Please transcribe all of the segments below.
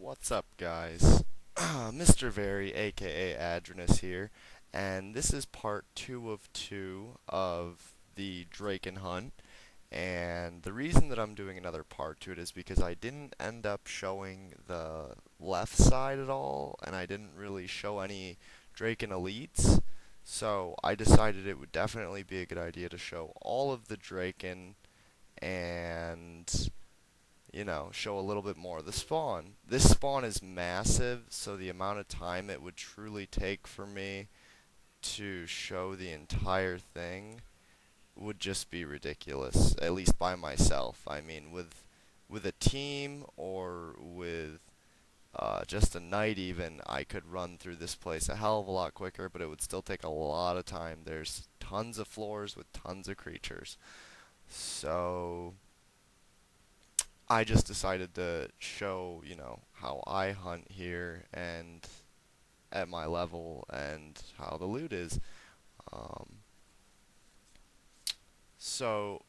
What's up, guys? MrVerry, aka Adronus here, and this is part 2 of 2 of the Draken hunt. And the reason that I'm doing another part to it is because I didn't end up showing the left side at all, and I didn't really show any Draken elites. So I decided it would definitely be a good idea to show all of the Draken and show a little bit more of the spawn. This spawn is massive, so the amount of time it would truly take for me to show the entire thing would just be ridiculous, at least by myself. I mean, with a team or with just a night even, I could run through this place a hell of a lot quicker, but it would still take a lot of time. There's tons of floors with tons of creatures. So I just decided to show, how I hunt here and at my level and how the loot is. Um, so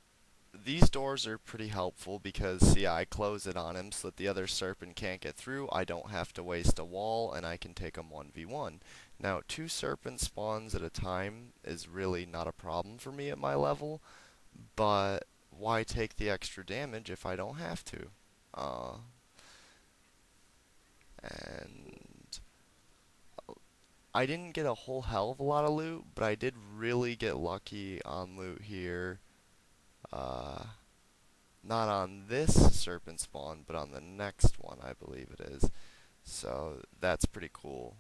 these doors are pretty helpful because, see, I close it on him so that the other serpent can't get through. I don't have to waste a wall and I can take him 1v1. Now, 2 serpent spawns at a time is really not a problem for me at my level, but why take the extra damage if I don't have to? Uh, and I didn't get a whole hell of a lot of loot, but I did really get lucky on loot here. Uh, Not on this serpent spawn, but on the next one, I believe it is. So that's pretty cool.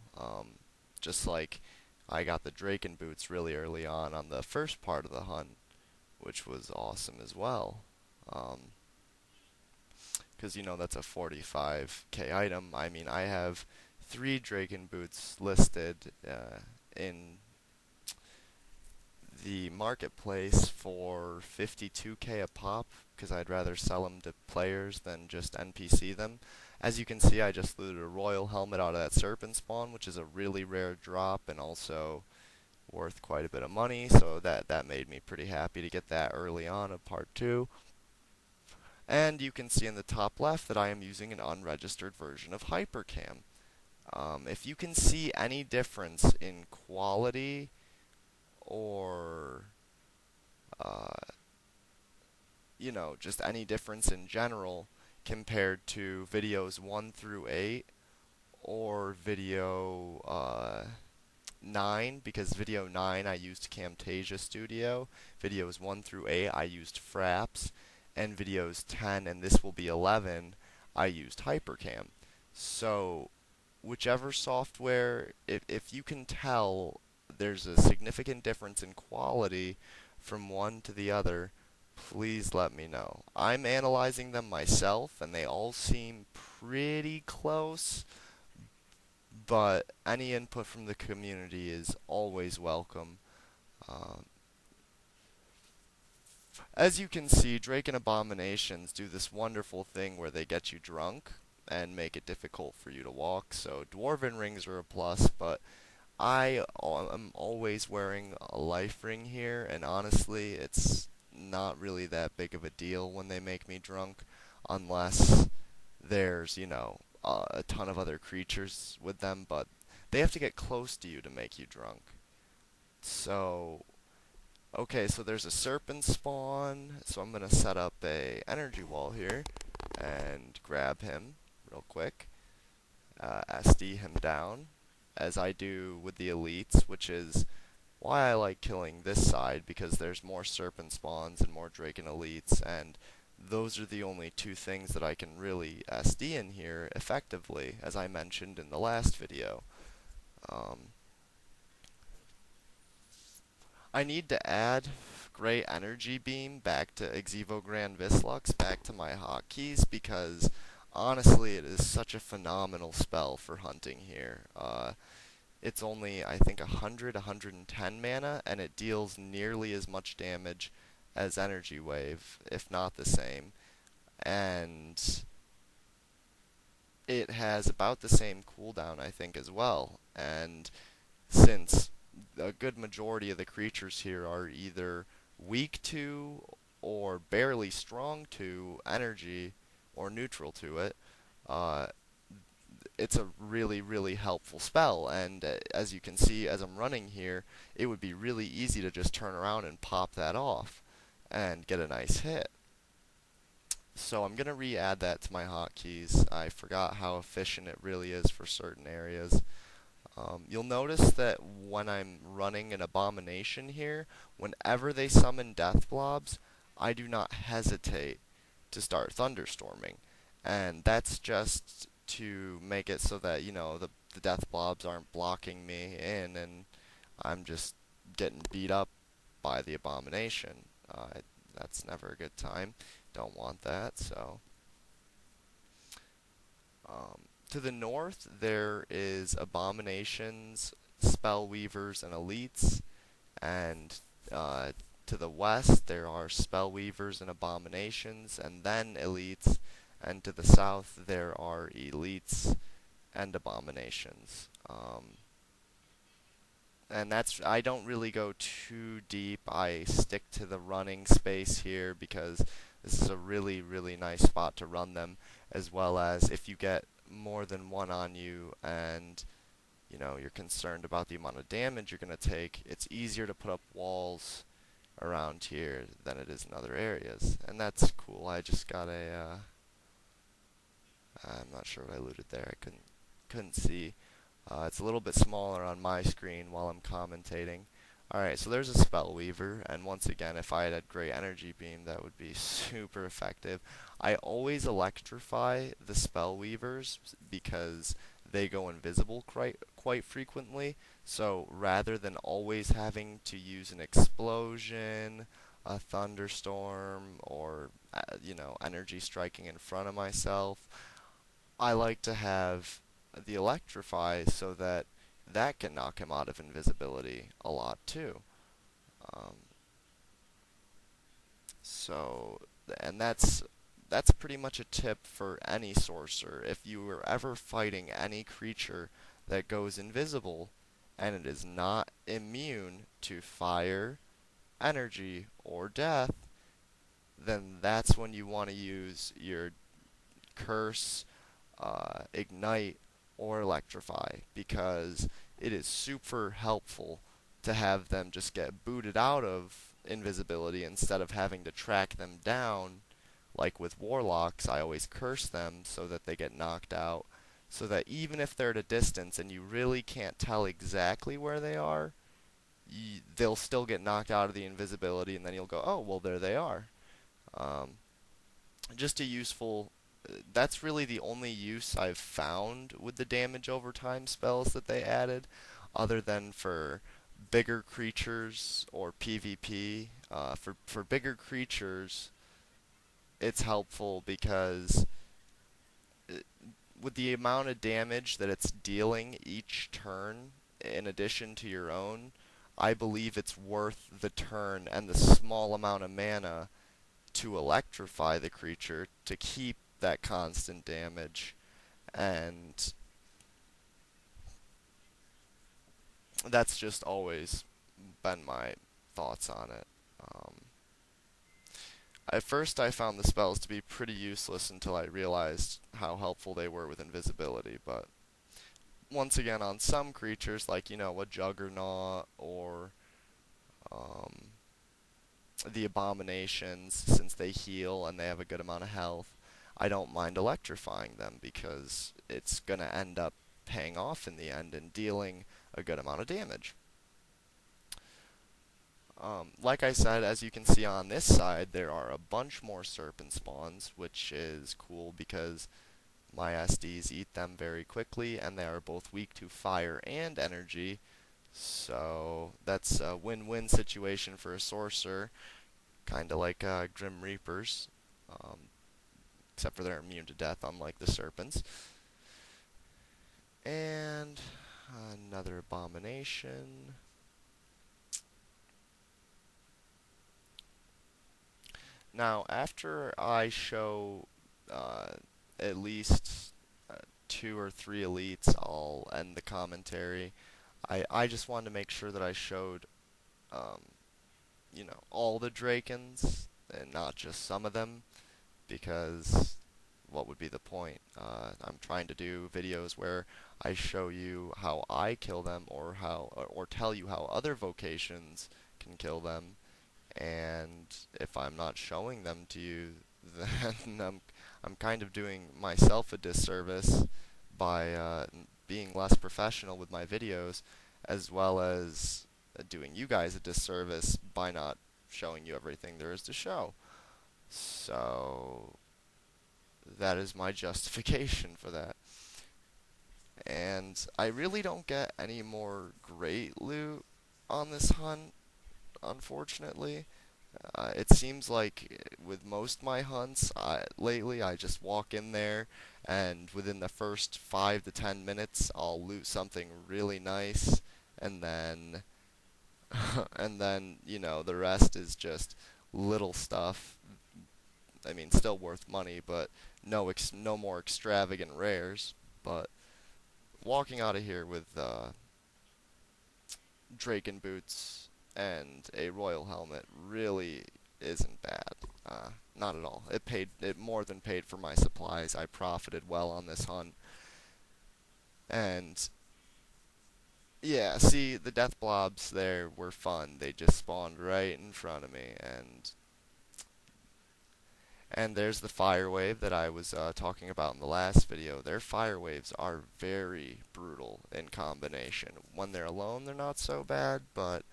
Just like I got the Draken boots really early on the first part of the hunt, which was awesome as well. Because that's a 45k item. I mean, I have 3 Draken boots listed in the marketplace for 52k a pop, because I'd rather sell them to players than just NPC them. As you can see, I just looted a royal helmet out of that serpent spawn, which is a really rare drop and also worth quite a bit of money, so that made me pretty happy to get that early on of part 2. And you can see in the top left that I am using an unregistered version of HyperCam. If you can see any difference in quality or, uh, just any difference in general compared to videos 1 through 8 or video 9, because video 9 I used Camtasia Studio, videos 1 through 8 I used Fraps, and videos 10, and this will be 11, I used HyperCam. So whichever software, if you can tell there's a significant difference in quality from one to the other, please let me know. I'm analyzing them myself, and they all seem pretty close, but any input from the community is always welcome. Um, as you can see, Draken Abominations do this wonderful thing where they get you drunk and make it difficult for you to walk, so Dwarven rings are a plus, but I am always wearing a life ring here, and honestly, it's not really that big of a deal when they make me drunk, unless there's, a ton of other creatures with them, but they have to get close to you to make you drunk. So, okay, so there's a serpent spawn, so I'm going to set up a energy wall here and grab him real quick, SD him down, as I do with the elites, which is why I like killing this side, because there's more serpent spawns and more Draken elites, and those are the only 2 things that I can really SD in here effectively, as I mentioned in the last video. I need to add Gray Energy Beam back to Exevo Grand Vislux, back to my hotkeys, because honestly it is such a phenomenal spell for hunting here. It's only, I think, 110 mana, and it deals nearly as much damage as Energy Wave, if not the same. And it has about the same cooldown, I think, as well. And since a good majority of the creatures here are either weak to or barely strong to energy or neutral to it, uh, it's a really, really helpful spell. And as you can see, as I'm running here, it would be really easy to just turn around and pop that off and get a nice hit. So I'm going to re-add that to my hotkeys. I forgot how efficient it really is for certain areas. You'll notice that when I'm running an abomination here, whenever they summon death blobs, I do not hesitate to start thunderstorming. And that's just to make it so that, the death blobs aren't blocking me in and I'm just getting beat up by the abomination. That's never a good time. Don't want that, so. To the north, there is abominations, spellweavers, and elites. And to the west, there are spellweavers and abominations, and then elites. And to the south, there are elites and abominations. And I don't really go too deep. I stick to the running space here because this is a really, really nice spot to run them, as well as if you get more than one on you and you're concerned about the amount of damage you're going to take, it's easier to put up walls around here than it is in other areas. And that's cool. I just got I'm not sure what I looted there. I couldn't see. It's a little bit smaller on my screen while I'm commentating. Alright, so there's a Spellweaver, and once again, if I had Great Energy Beam, that would be super effective. I always electrify the Spellweavers because they go invisible quite frequently, so rather than always having to use an explosion, a thunderstorm, or, energy striking in front of myself, I like to have the electrify so that can knock him out of invisibility a lot too. Um, and that's pretty much a tip for any sorcerer. If you are ever fighting any creature that goes invisible and it is not immune to fire, energy, or death, then that's when you want to use your curse, ignite, or electrify, because it is super helpful to have them just get booted out of invisibility instead of having to track them down. Like with warlocks, I always curse them so that they get knocked out, so that even if they're at a distance and you really can't tell exactly where they are, they'll still get knocked out of the invisibility, and then you'll go, oh, well, there they are. Um, just a useful That's really the only use I've found with the damage over time spells that they added, other than for bigger creatures or PvP. For bigger creatures, it's helpful because uh, with the amount of damage that it's dealing each turn, in addition to your own, I believe it's worth the turn and the small amount of mana to electrify the creature to keep that constant damage. And that's just always been my thoughts on it. At first I found the spells to be pretty useless until I realized how helpful they were with invisibility, but once again, on some creatures, like, a Juggernaut or um, the Abominations, since they heal and they have a good amount of health, I don't mind electrifying them because it's going to end up paying off in the end and dealing a good amount of damage. Like I said, as you can see on this side, there are a bunch more serpent spawns, which is cool because my SDs eat them very quickly, and they are both weak to fire and energy, so that's a win-win situation for a sorcerer, kind of like Grim Reapers, except for they're immune to death, unlike the serpents. And another abomination. Now, after I show at least 2 or 3 elites, I'll end the commentary. I just wanted to make sure that I showed, all the Drakens, and not just some of them, because what would be the point? I'm trying to do videos where I show you how I kill them, or tell you how other vocations can kill them. And if I'm not showing them to you, then I'm kind of doing myself a disservice by being less professional with my videos, as well as doing you guys a disservice by not showing you everything there is to show. So that is my justification for that. And I really don't get any more great loot on this hunt, unfortunately. It seems like with most my hunts lately, I just walk in there, and within the first 5 to 10 minutes, I'll loot something really nice, and then, and then the rest is just little stuff. I mean, still worth money, but no more extravagant rares. But walking out of here with Draken boots and a royal helmet really isn't bad. Not at all. It more than paid for my supplies. I profited well on this hunt. And yeah, see, the death blobs there were fun. They just spawned right in front of me, and there's the fire wave that I was talking about in the last video. Their fire waves are very brutal in combination. When they're alone, they're not so bad, but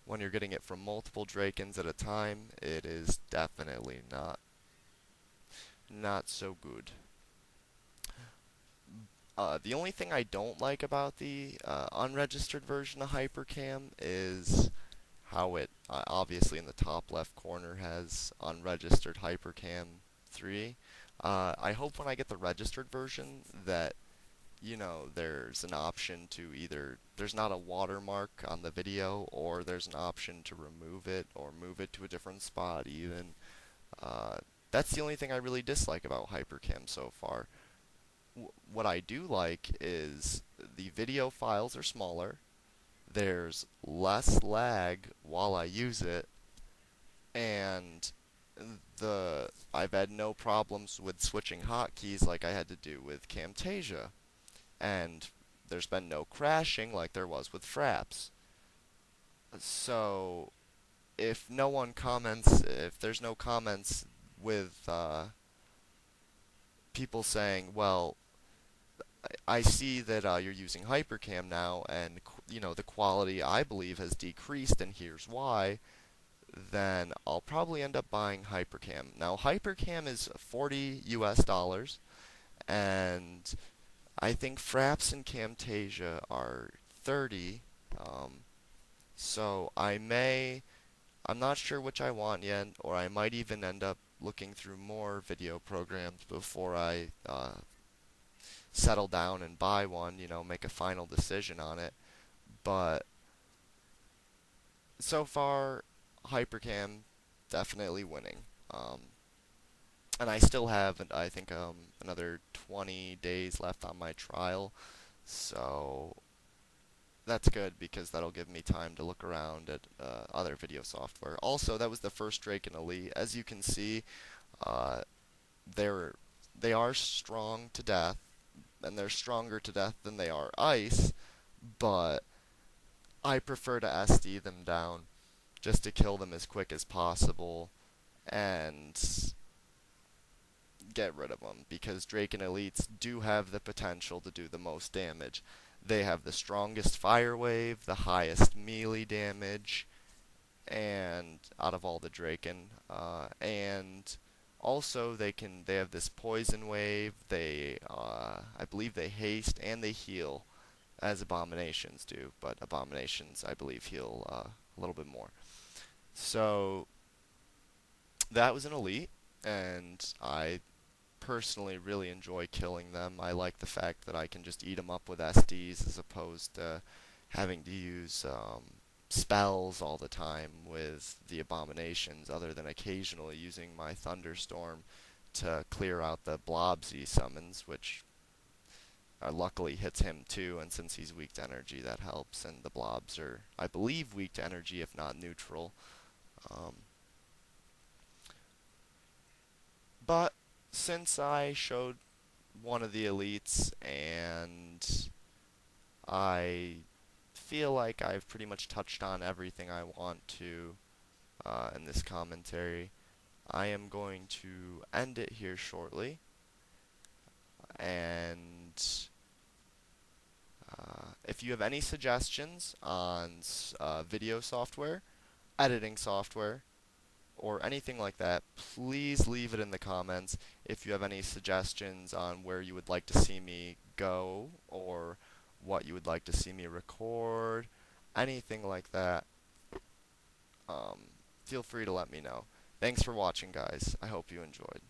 when you're getting it from multiple Drakens at a time, it is definitely not so good. The only thing I don't like about the unregistered version of HyperCam is how it obviously in the top left corner has unregistered HyperCam 3. I hope when I get the registered version that there's an option to either there's not a watermark on the video, or there's an option to remove it or move it to a different spot even. That's the only thing I really dislike about HyperCam so far. What I do like is the video files are smaller, there's less lag while I use it, and I've had no problems with switching hotkeys like I had to do with Camtasia. And there's been no crashing like there was with Fraps. So if there's no comments with people saying, well, I see that you're using HyperCam now, and the quality I believe has decreased, and here's why, then I'll probably end up buying HyperCam. Now HyperCam is $40 US, and I think Fraps and Camtasia are 30. So I'm not sure which I want yet, or I might even end up looking through more video programs before I settle down and buy one, make a final decision on it. But so far, HyperCam definitely winning. And I still have, I think, another 20 days left on my trial, so that's good because that'll give me time to look around at other video software. Also, that was the first Draken Elite. As you can see, uh, they are strong to death, and they're stronger to death than they are ice, but I prefer to SD them down just to kill them as quick as possible and get rid of them, because Draken Elites do have the potential to do the most damage. They have the strongest fire wave, the highest melee damage, and out of all the Draken, and also they have this poison wave. I believe they haste and they heal, as abominations do, but abominations I believe heal a little bit more. So that was an elite, and I personally really enjoy killing them. I like the fact that I can just eat them up with SDs as opposed to having to use spells all the time with the abominations, other than occasionally using my thunderstorm to clear out the blobs he summons, which luckily hits him too, and since he's weak to energy, that helps. And the blobs are, I believe, weak to energy if not neutral. But since I showed one of the elites and I feel like I've pretty much touched on everything I want to in this commentary, I am going to end it here shortly. And if you have any suggestions on video software, editing software, or anything like that, please leave it in the comments. If you have any suggestions on where you would like to see me go, or what you would like to see me record, anything like that, um, feel free to let me know. Thanks for watching, guys. I hope you enjoyed.